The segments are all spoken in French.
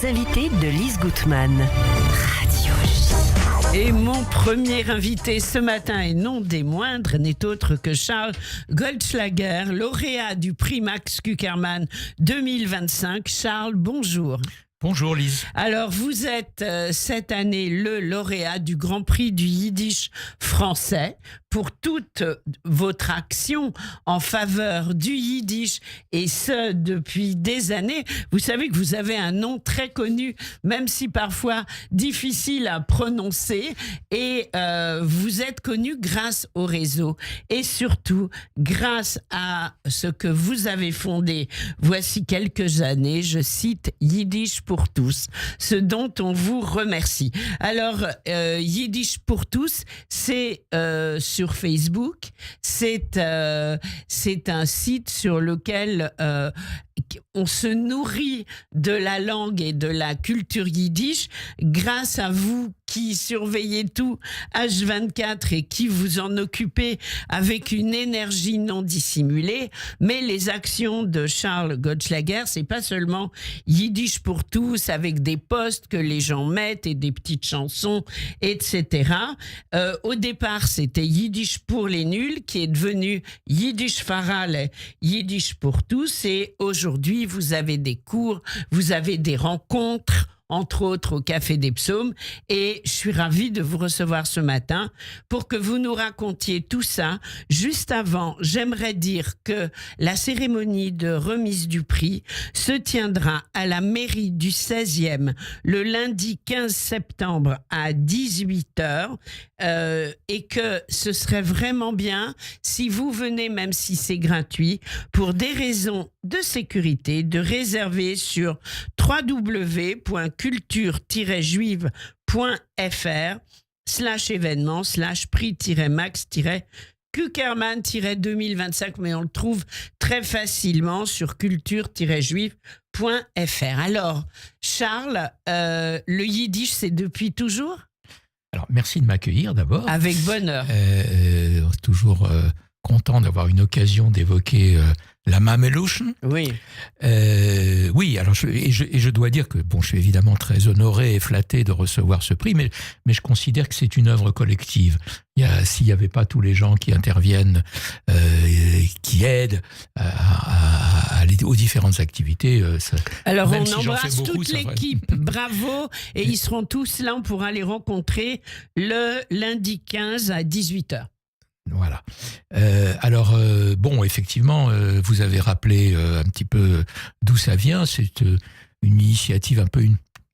Les invités de Lise Gutmann. Radio J. Et mon premier invité ce matin, et non des moindres, n'est autre que Charles Goldschlager, lauréat du prix Max Kuckerman 2025. Charles, bonjour. Bonjour Lise. Alors vous êtes cette année le lauréat du Grand Prix du Yiddish français pour toute votre action en faveur du Yiddish, et ce depuis des années. Vous savez que vous avez un nom très connu, même si parfois difficile à prononcer, et vous êtes connu grâce au réseau et surtout grâce à ce que vous avez fondé voici quelques années, je cite Yiddish pour tous, ce dont on vous remercie. Alors, Yiddish pour tous, c'est sur Facebook, c'est un site sur lequel on se nourrit de la langue et de la culture yiddish grâce à vous qui surveillez tout H24 et qui vous en occupez avec une énergie non dissimulée. Mais les actions de Charles Goldschlager, c'est pas seulement Yiddish pour tous avec des posts que les gens mettent et des petites chansons, etc. Au départ, c'était Yiddish pour les nuls qui est devenu Yiddish Faral, Yiddish pour tous, et aujourd'hui, vous avez des cours, vous avez des rencontres, entre autres au Café des Psaumes, et je suis ravie de vous recevoir ce matin pour que vous nous racontiez tout ça. Juste avant, j'aimerais dire que la cérémonie de remise du prix se tiendra à la mairie du 16e le lundi 15 septembre à 18h, et que ce serait vraiment bien si vous venez, même si c'est gratuit, pour des raisons de sécurité, de réserver sur www.culture-juive.fr/événement/prix-max-Kuckerman-2025, mais on le trouve très facilement sur culture-juive.fr. Alors, Charles, le yiddish, c'est depuis toujours ? Alors, merci de m'accueillir d'abord. Avec bonheur. Toujours content d'avoir une occasion d'évoquer la Mamelution. Oui. Oui, alors je dois dire que je suis évidemment très honoré et flatté de recevoir ce prix, mais je considère que c'est une œuvre collective. S'il n'y avait pas tous les gens qui interviennent, qui aident à aller aux différentes activités, alors même on si embrasse beaucoup, toute l'équipe, bravo, et ils seront tous là, on pourra les rencontrer le lundi 15 à 18h. Voilà. Effectivement, vous avez rappelé un petit peu d'où ça vient. C'est une initiative, un peu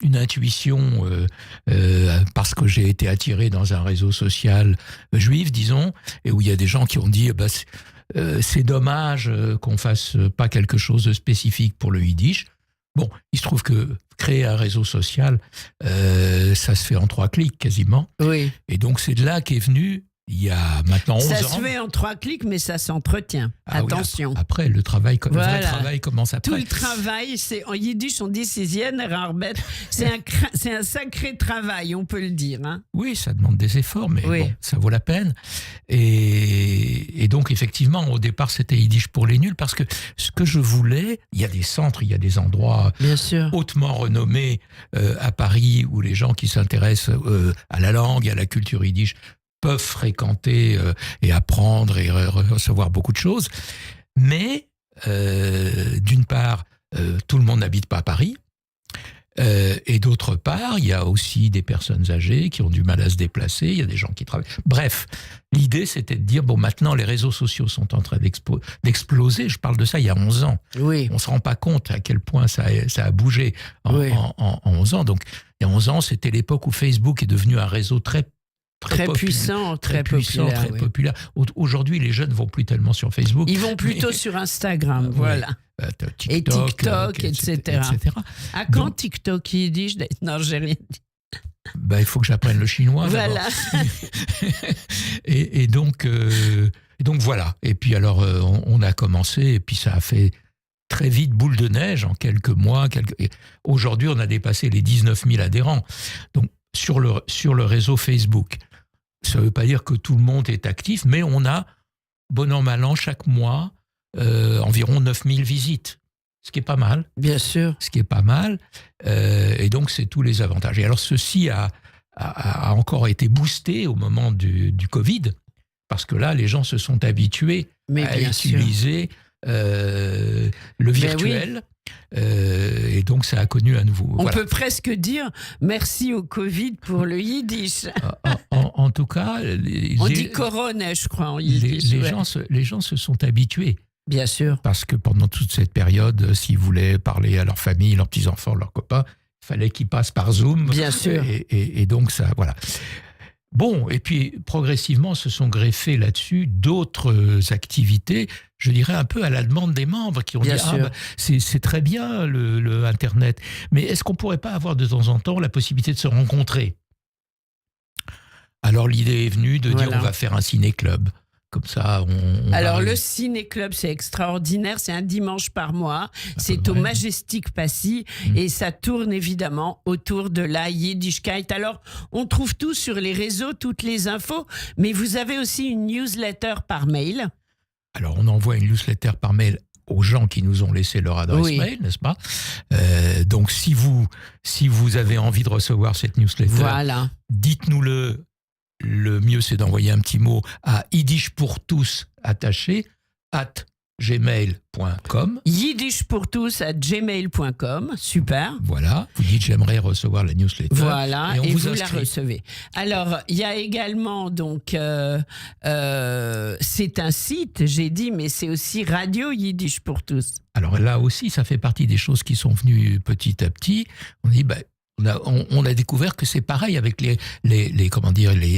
une intuition, parce que j'ai été attiré dans un réseau social juif, disons, et où il y a des gens qui ont dit c'est dommage qu'on fasse pas quelque chose de spécifique pour le yiddish. Bon, il se trouve que créer un réseau social, ça se fait en 3 clics quasiment. Oui. Et donc c'est de là qu'est venu, il y a maintenant 11 ans. Ça se fait en 3 clics, mais ça s'entretient. Attention. Oui, après, le vrai travail commence après. Tout le travail, c'est en yiddish, on dit c'est un sacré travail, on peut le dire. Hein. Oui, ça demande des efforts, mais oui. Bon, ça vaut la peine. Et donc, effectivement, au départ, c'était Yiddish pour les nuls, parce que ce que je voulais, il y a des centres, il y a des endroits hautement renommés à Paris, où les gens qui s'intéressent à la langue, à la culture yiddish, peuvent fréquenter et apprendre et recevoir beaucoup de choses. Mais, d'une part, tout le monde n'habite pas à Paris. Et d'autre part, il y a aussi des personnes âgées qui ont du mal à se déplacer, il y a des gens qui travaillent. Bref, l'idée, c'était de dire, maintenant, les réseaux sociaux sont en train d'exploser. Je parle de ça il y a 11 ans. Oui. On ne se rend pas compte à quel point ça a bougé en 11 ans. Donc, il y a 11 ans, c'était l'époque où Facebook est devenu un réseau très puissant, très populaire. Aujourd'hui, les jeunes ne vont plus tellement sur Facebook. Ils vont plutôt sur Instagram, voilà. TikTok, etc. À quand TikTok yiddish ? Non, j'ai rien dit. Il faut que j'apprenne le chinois. Voilà. et donc voilà. Et puis alors, on a commencé, et puis ça a fait très vite boule de neige en quelques mois. Aujourd'hui, on a dépassé les 19 000 adhérents. Donc, sur le réseau Facebook. Ça ne veut pas dire que tout le monde est actif, mais on a, bon an, mal an, chaque mois, environ 9 000 visites. ce qui est pas mal. Bien sûr. Ce qui est pas mal. Et donc, c'est tous les avantages. Et alors, ceci a encore été boosté au moment du Covid, parce que là, les gens se sont habitués à utiliser le virtuel. Et donc, ça a connu à nouveau. On peut presque dire merci au Covid pour le yiddish. En tout cas... On dit corona, je crois, en yiddish. Les gens se sont habitués. Bien sûr. Parce que pendant toute cette période, s'ils voulaient parler à leur famille, leurs petits-enfants, leurs copains, il fallait qu'ils passent par Zoom. Bien sûr. Et donc, ça, voilà. Bon, et puis progressivement se sont greffées là-dessus d'autres activités, je dirais un peu à la demande des membres qui ont dit c'est très bien le Internet, mais est-ce qu'on ne pourrait pas avoir de temps en temps la possibilité de se rencontrer ? Alors l'idée est venue de dire on va faire un ciné-club. Comme ça, Alors, le ciné-club, c'est extraordinaire. C'est un dimanche par mois. C'est au Majestic Passy. Et ça tourne évidemment autour de la Yiddishkeit. Alors, on trouve tout sur les réseaux, toutes les infos. Mais vous avez aussi une newsletter par mail. Alors, on envoie une newsletter par mail aux gens qui nous ont laissé leur adresse mail, n'est-ce pas ? Donc, si vous avez envie de recevoir cette newsletter, dites-nous-le. Le mieux, c'est d'envoyer un petit mot à yiddishpourtous@gmail.com. yiddishpourtous@gmail.com, super. Voilà, vous dites j'aimerais recevoir la newsletter. Voilà, et vous la recevez. Alors, il y a également, donc, c'est un site, j'ai dit, mais c'est aussi Radio Yiddish pour tous. Alors là aussi, ça fait partie des choses qui sont venues petit à petit. On dit, on a découvert que c'est pareil avec les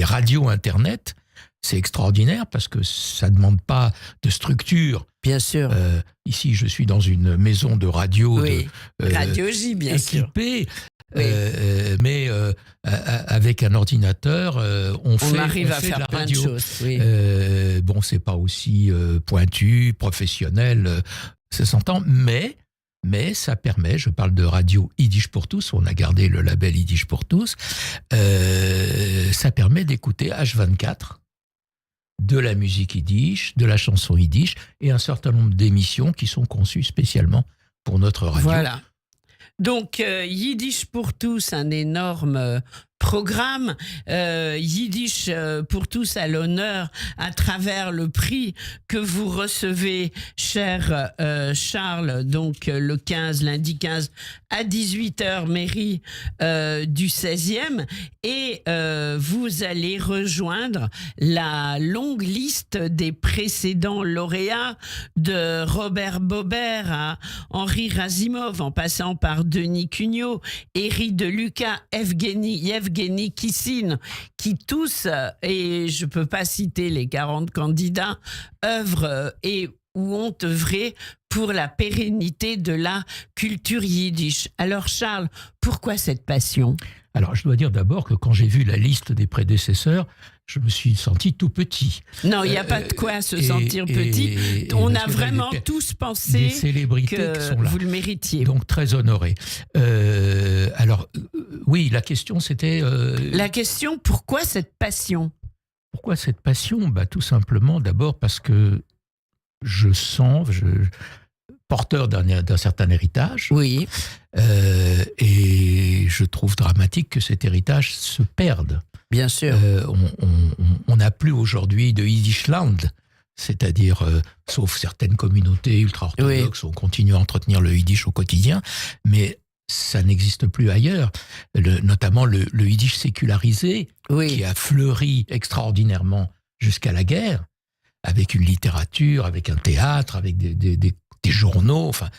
radios Internet. C'est extraordinaire parce que ça ne demande pas de structure. Bien sûr. Ici, je suis dans une maison de radio. Radio J, bien équipée, sûr. Mais avec un ordinateur, on arrive à faire plein de choses. Oui. Bon, c'est pas aussi pointu, professionnel, ça s'entend, mais ça permet, je parle de radio Yiddish pour tous, on a gardé le label Yiddish pour tous, ça permet d'écouter H24 de la musique yiddish, de la chanson yiddish et un certain nombre d'émissions qui sont conçues spécialement pour notre radio. Voilà. Donc, Yiddish pour tous, un énorme programme. Yiddish pour tous à l'honneur à travers le prix que vous recevez, cher Charles, donc le 15, lundi 15 à 18h, mairie du 16e. Et vous allez rejoindre la longue liste des précédents lauréats, de Robert Bobert à Henri Razimov, en passant par Denis Cugnot, Éric de Lucas, Yevgeny Kissine, qui tous, et je ne peux pas citer les 40 candidats, œuvrent et ou ont œuvré pour la pérennité de la culture yiddish. Alors Charles, pourquoi cette passion ? Alors je dois dire d'abord que quand j'ai vu la liste des prédécesseurs, je me suis senti tout petit. Non, il n'y a pas de quoi se sentir petit. On a vraiment tous pensé des célébrités que qui sont là. Vous le méritiez. Donc très honoré. Oui, la question c'était... La question, pourquoi cette passion ? Pourquoi cette passion ? Tout simplement d'abord parce que je sens... porteur d'un certain héritage. Oui. Et je trouve dramatique que cet héritage se perde. Bien sûr. On n'a plus aujourd'hui de Yiddishland, c'est-à-dire, sauf certaines communautés ultra-orthodoxes, on continue à entretenir le Yiddish au quotidien, mais ça n'existe plus ailleurs. Notamment le Yiddish sécularisé, qui a fleuri extraordinairement jusqu'à la guerre, avec une littérature, avec un théâtre, avec des journaux. Enfin,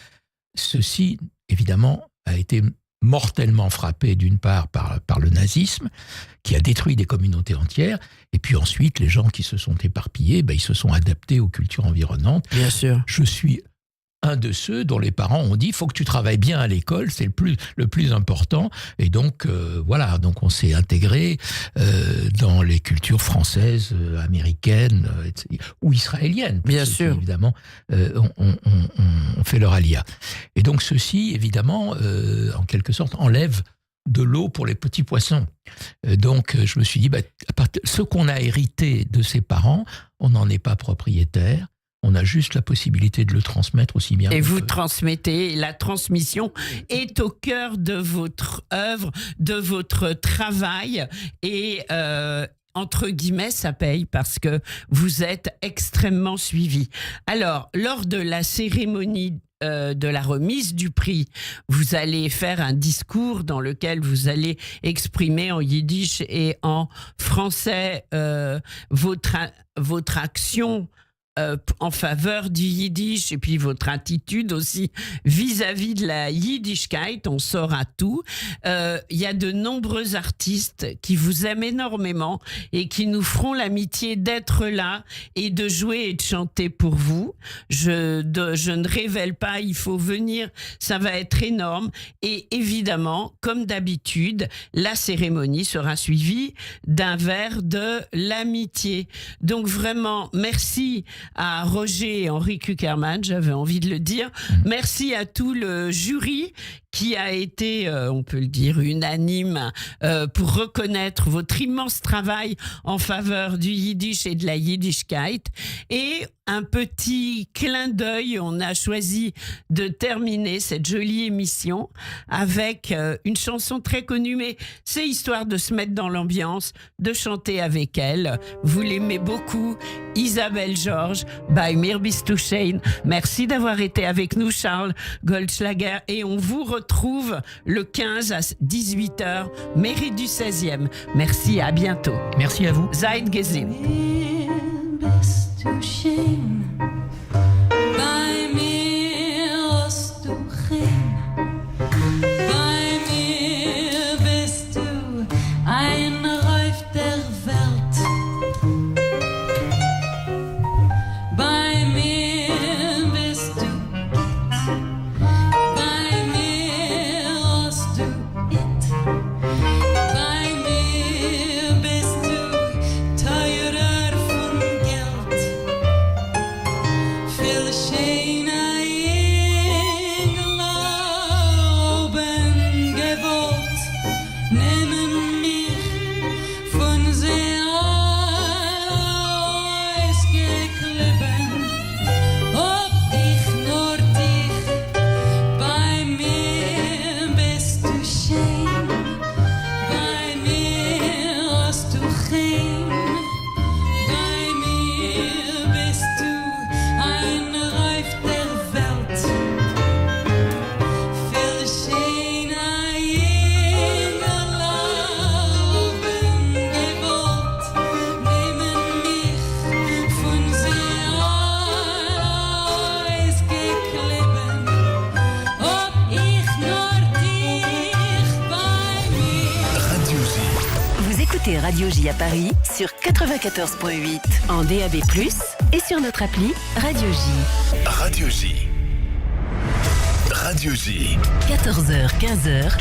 ceci, évidemment, a été mortellement frappé d'une part par le nazisme, qui a détruit des communautés entières, et puis ensuite, les gens qui se sont éparpillés, ils se sont adaptés aux cultures environnantes. Bien sûr. Je suis un de ceux dont les parents ont dit il faut que tu travailles bien à l'école, c'est le plus important. Et donc, voilà, donc on s'est intégré dans les cultures françaises, américaines ou israéliennes. Bien sûr. Évidemment, on fait leur alia. Et donc, ceci, évidemment, en quelque sorte, enlève de l'eau pour les petits poissons. Donc, je me suis dit, ce qu'on a hérité de ses parents, on n'en est pas propriétaire. On a juste la possibilité de le transmettre aussi bien. Et vous transmettez, la transmission est au cœur de votre œuvre, de votre travail et entre guillemets, ça paye parce que vous êtes extrêmement suivi. Alors, lors de la cérémonie de la remise du prix, vous allez faire un discours dans lequel vous allez exprimer en yiddish et en français votre action en faveur du yiddish et puis votre attitude aussi vis-à-vis de la yiddishkeit, on saura tout. Il y a de nombreux artistes qui vous aiment énormément et qui nous feront l'amitié d'être là et de jouer et de chanter pour vous. Je ne révèle pas, il faut venir, ça va être énorme. Et évidemment, comme d'habitude, la cérémonie sera suivie d'un verre de l'amitié. Donc vraiment, merci à Roger et Henri Kuckerman, j'avais envie de le dire. Merci à tout le jury qui a été, on peut le dire, unanime pour reconnaître votre immense travail en faveur du yiddish et de la yiddishkeit. Et un petit clin d'œil, on a choisi de terminer cette jolie émission avec une chanson très connue, mais c'est histoire de se mettre dans l'ambiance, de chanter avec elle. Vous l'aimez beaucoup, Isabelle Georges, by Mir Bist du Schein. Merci d'avoir été avec nous, Charles Goldschlager, et on vous retrouve le 15 à 18h, mairie du 16e. Merci, à bientôt. Merci à vous. Seid gesehen. Du schön, bei mir hast du rein, bei mir bist du ein Reif der Welt, bei mir bist du it, bei mir hast du it, bei mir bist du teurer von Geld. Viel schöner Engel oben gewollt, nehmen mich von sehr ausgeklebt. Ob dich nur dich, bei mir bist du schön, bei mir hast du rein. Bei mir bist du ein Reif der Welt. Viel schöner Engel oben gewollt, nehmen mich von sehr ausgeklebt. Ob ich nur dich bei mir. Radio J. Vous écoutez Radio J à Paris sur 94.8 en DAB+, et sur notre appli Radio J. Radio J. Radio J. 14h, 15h.